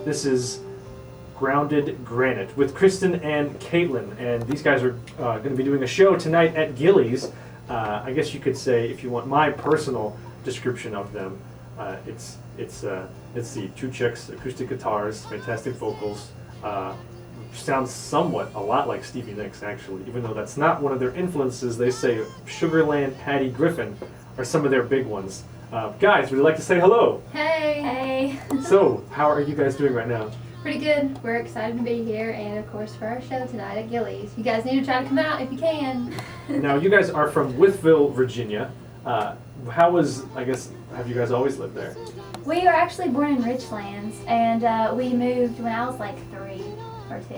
This is Grounded Granite with Kristen and Caitlin, and these guys are going to be doing a show tonight at Gillies. I guess you could say, if you want my personal description of them, it's the two chicks, acoustic guitars, fantastic vocals. Sounds somewhat a lot like Stevie Nicks, actually, even though that's not one of their influences. They say Sugarland, Patty Griffin are some of their big ones. Guys, would you like to say hello? Hey! Hey! So, how are you guys doing right now? Pretty good. We're excited to be here, and of course for our show tonight at Gillies. You guys need to try to come out if you can. Now, you guys are from Wytheville, Virginia. Have you guys always lived there? We are actually born in Richlands, and we moved when I was like 3 or 2.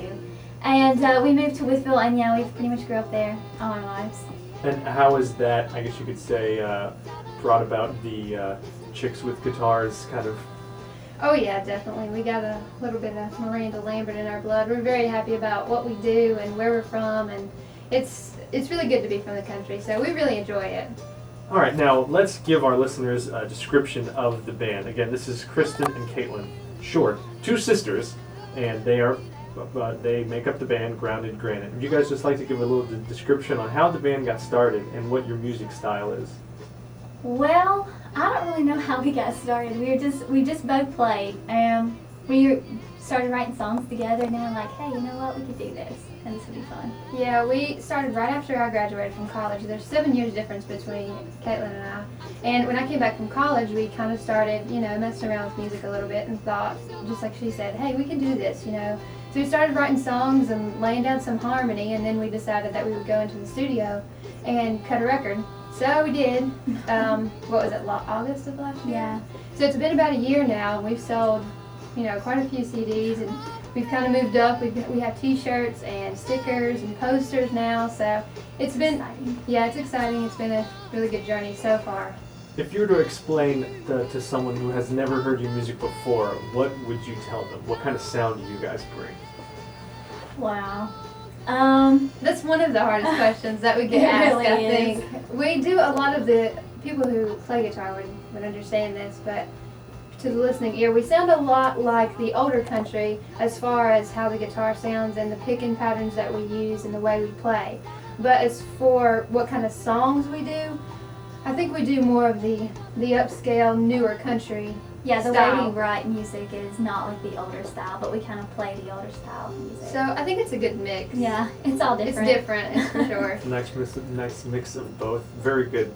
And we moved to Wytheville, and yeah, we pretty much grew up there all our lives. And how is that, I guess you could say, brought about the chicks with guitars kind of? Oh yeah, definitely. We got a little bit of Miranda Lambert in our blood. We're very happy about what we do and where we're from, and it's really good to be from the country, so we really enjoy it. All right, now let's give our listeners a description of the band. Again, this is Kristen and Caitlin Short, two sisters, and they make up the band Grounded Granite. Would you guys just like to give a little description on how the band got started and what your music style is? Well, I don't really know how we got started. We just both played, and we started writing songs together, and then we're like, hey, you know what, we could do this, and this would be fun. Yeah, we started right after I graduated from college. There's 7 years difference between Caitlin and I. And when I came back from college, we kind of started, messing around with music a little bit and thought, just like she said, hey, we can do this, So we started writing songs and laying down some harmony, and then we decided that we would go into the studio and cut a record. So we did. What was it, August of last year? Yeah. So it's been about a year now, and we've sold, quite a few CDs, and we've kind of moved up. We have T-shirts and stickers and posters now, so it's been exciting. Yeah, it's exciting. It's been a really good journey so far. If you were to explain to someone who has never heard your music before, what would you tell them? What kind of sound do you guys bring? Wow. That's one of the hardest questions that we get asked, really I think. We do a lot of the people who play guitar would understand this, but to the listening ear, we sound a lot like the older country as far as how the guitar sounds and the picking patterns that we use and the way we play. But as for what kind of songs we do, I think we do more of the upscale, newer country. Yeah, the style. way we write music is not like the older style, but we kind of play the older style of music. So I think it's a good mix. Yeah, it's all different. It's different, it's for sure. Nice mix of both. Very good.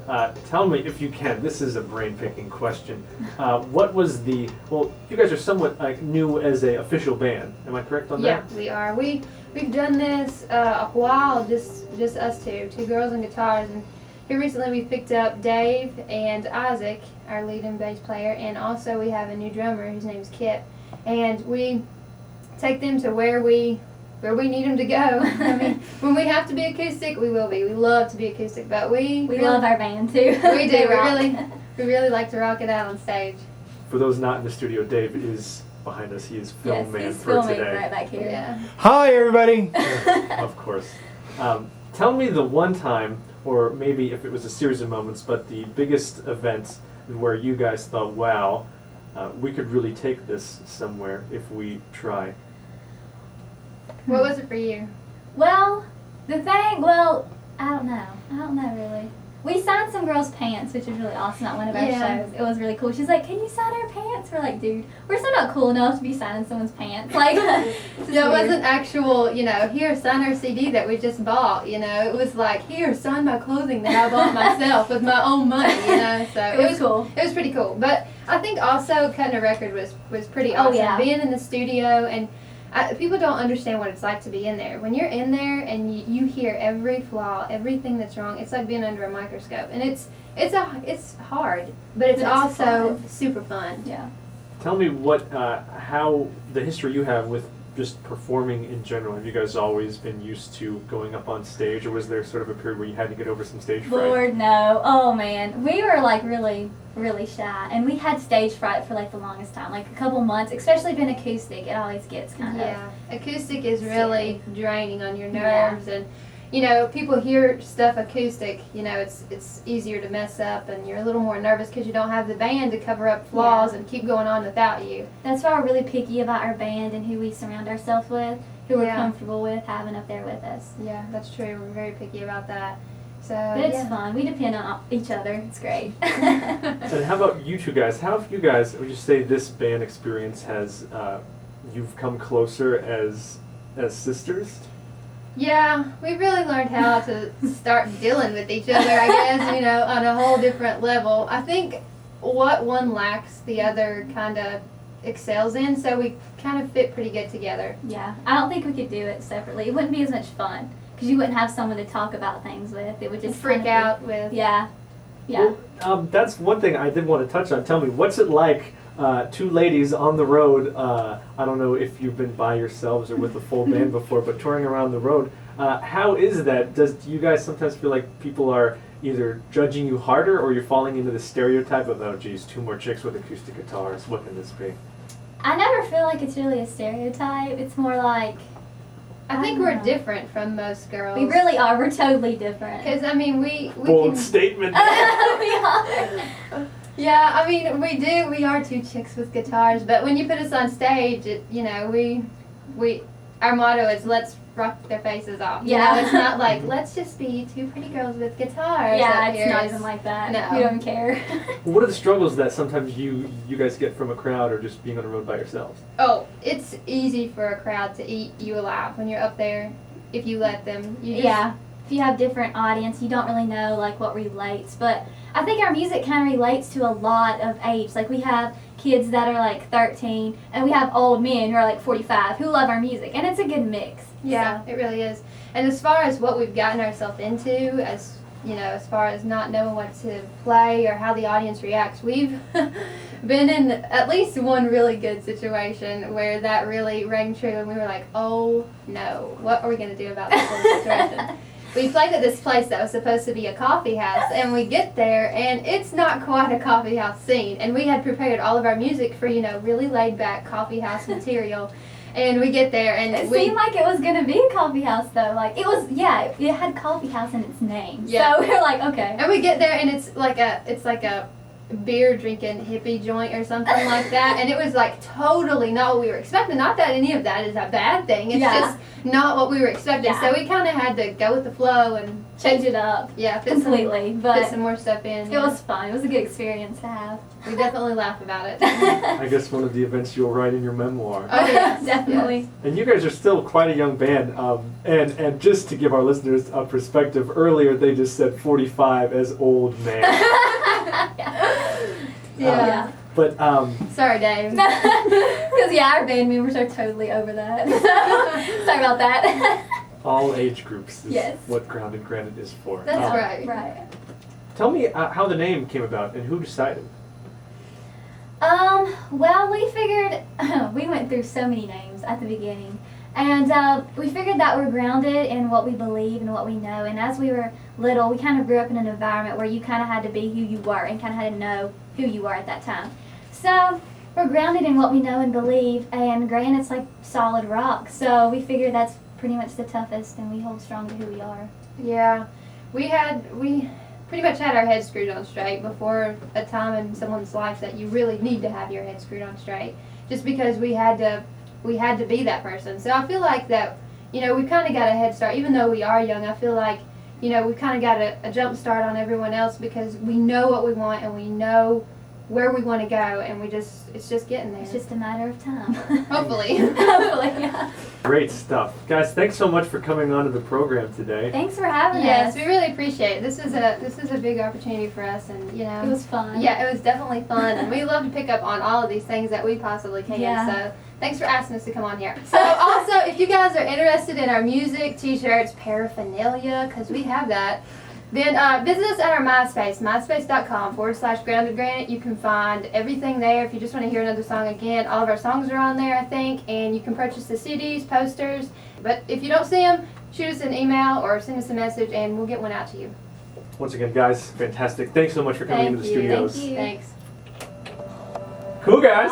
Tell me, if you can, this is a brain-picking question. What was you guys are somewhat new as a official band. Am I correct on that? Yeah, we are. We've done this a while, just us two girls and guitars. And here recently we picked up Dave and Isaac, our lead and bass player, and also we have a new drummer whose name is Kip. And we take them to where we need them to go. I mean, when we have to be acoustic, we will be. We love to be acoustic, but we love our band too. We do. We really like to rock it out on stage. For those not in the studio, Dave is behind us. He is film man he's for filming today. right back here. Yeah. Hi, everybody. Of course. Tell me the one time, or maybe if it was a series of moments, but the biggest event where you guys thought, wow, we could really take this somewhere if we try. What was it for you? Well, I don't know really. We signed some girls' pants, which was really awesome at one of our shows. It was really cool. She's like, can you sign our pants? We're like, dude, we're still not cool enough to be signing someone's pants. Like, it wasn't actual, here, sign our CD that we just bought, It was like, here, sign my clothing that I bought myself with my own money, So it was cool. It was pretty cool. But I think also cutting a record was pretty awesome. Oh, yeah. Being in the studio, and people don't understand what it's like to be in there. When you're in there and you hear every flaw, everything that's wrong, it's like being under a microscope. And it's hard, but it's also super fun. Yeah. Tell me how the history you have with just performing in general. Have you guys always been used to going up on stage, or was there sort of a period where you had to get over some stage fright? Lord, no. Oh, man. We were, like, really, really shy. And we had stage fright for, like, the longest time. Like, a couple months. Especially being acoustic. It always gets kind of... Yeah. Acoustic is really draining on your nerves. And you know, people hear stuff acoustic, you know, it's easier to mess up, and you're a little more nervous because you don't have the band to cover up flaws and keep going on without you. That's why we're really picky about our band and who we surround ourselves with, who we're Yeah. comfortable with having up there with us. Yeah, that's true. We're very picky about that. So, But it's yeah. fun. We depend on each other. It's great. And how about you two guys? How have you guys, would you say this band experience has, you've come closer as sisters? Yeah, we really learned how to start dealing with each other, I guess, you know, on a whole different level. I think what one lacks, the other kind of excels in, so we kind of fit pretty good together. Yeah, I don't think we could do it separately. It wouldn't be as much fun because you wouldn't have someone to talk about things with. It would just Freak kind of out with. Yeah, yeah. Well, that's one thing I did want to touch on. Tell me, what's it like, two ladies on the road? I don't know if you've been by yourselves or with a full band before, but touring around the road, how is that? Do you guys sometimes feel like people are either judging you harder, or you're falling into the stereotype of, oh geez, two more chicks with acoustic guitars, what can this be? I never feel like it's really a stereotype. It's more like I think don't we're know. different from most girls. We really are. We're totally different. Because, I mean, we Bold can... statement. We are. Yeah, I mean, we are two chicks with guitars, but when you put us on stage, you know, our motto is let's rock their faces off. You Yeah. know, it's not like, let's just be two pretty girls with guitars. Yeah, up it's here. not even like that. No. We don't care. What are the struggles that sometimes you guys get from a crowd or just being on the road by yourselves? Oh, it's easy for a crowd to eat you alive when you're up there, if you let them. You just, Yeah. If you have different audience, you don't really know like what relates. But I think our music kind of relates to a lot of age. Like we have kids that are like 13, and we have old men who are like 45 who love our music, and it's a good mix. Yeah, So, it really is. And as far as what we've gotten ourselves into, as you know, as far as not knowing what to play or how the audience reacts, we've been in at least one really good situation where that really rang true, and we were like, oh no, what are we going to do about this whole situation? We played at this place that was supposed to be a coffee house, and we get there, and it's not quite a coffee house scene. And we had prepared all of our music for, you know, really laid-back coffee house material. And we get there, and it we... seemed like it was going to be a coffee house, though. Like, it was, yeah, it had coffee house in its name. Yeah. So we were like, okay. And we get there, and it's like a beer drinking hippie joint or something like that, and it was like totally not what we were expecting. Not that any of that is a bad thing, it's Yeah. just not what we were expecting. Yeah. So we kind of had to go with the flow and Change it up yeah, completely. put But some more stuff in. it was fun. It was a good experience to have. We definitely laugh about it. I guess one of the events you'll write in your memoir. Oh yes, Definitely. And you guys are still quite a young band, and just to give our listeners a perspective, earlier they just said 45 as old man. Yeah. But Sorry, Dave. Because, yeah, our band members are totally over that. Sorry about that. all age groups is Yes. what Grounded Granite is for. That's right. Right. Tell me how the name came about and who decided. Well, we figured, we went through so many names at the beginning, and we figured that we're grounded in what we believe and what we know, and as we were little, we kind of grew up in an environment where you kind of had to be who you were and kind of had to know who you were at that time. So, we're grounded in what we know and believe, and Granite's like solid rock, so we figured that's pretty much the toughest, and we hold strong to who we are. Yeah, we pretty much had our heads screwed on straight before a time in someone's life that you really need to have your head screwed on straight, just because we had to be that person. So I feel like that, you know, we've kind of got a head start. Even though we are young, I feel like, you know, we've kind of got a jump start on everyone else because we know what we want and we know where we want to go, and it's just getting there. It's just a matter of time. Hopefully. Hopefully, yeah. Great stuff. Guys, thanks so much for coming on to the program today. Thanks for having Yes, us. we really appreciate it. This is a big opportunity for us, and you know, It was fun. yeah, it was definitely fun, and we love to pick up on all of these things that we possibly can. Yeah. So thanks for asking us to come on here. So also, if you guys are interested in our music, t-shirts, paraphernalia, because we have that, then visit us at our MySpace, myspace.com/groundedgranite. You can find everything there. If you just want to hear another song again, all of our songs are on there, I think, and you can purchase the CDs, posters. But if you don't see them, shoot us an email or send us a message, and we'll get one out to you. Once again, guys, fantastic. Thanks so much for coming into the studios. Thank you. Thanks. Cool, guys.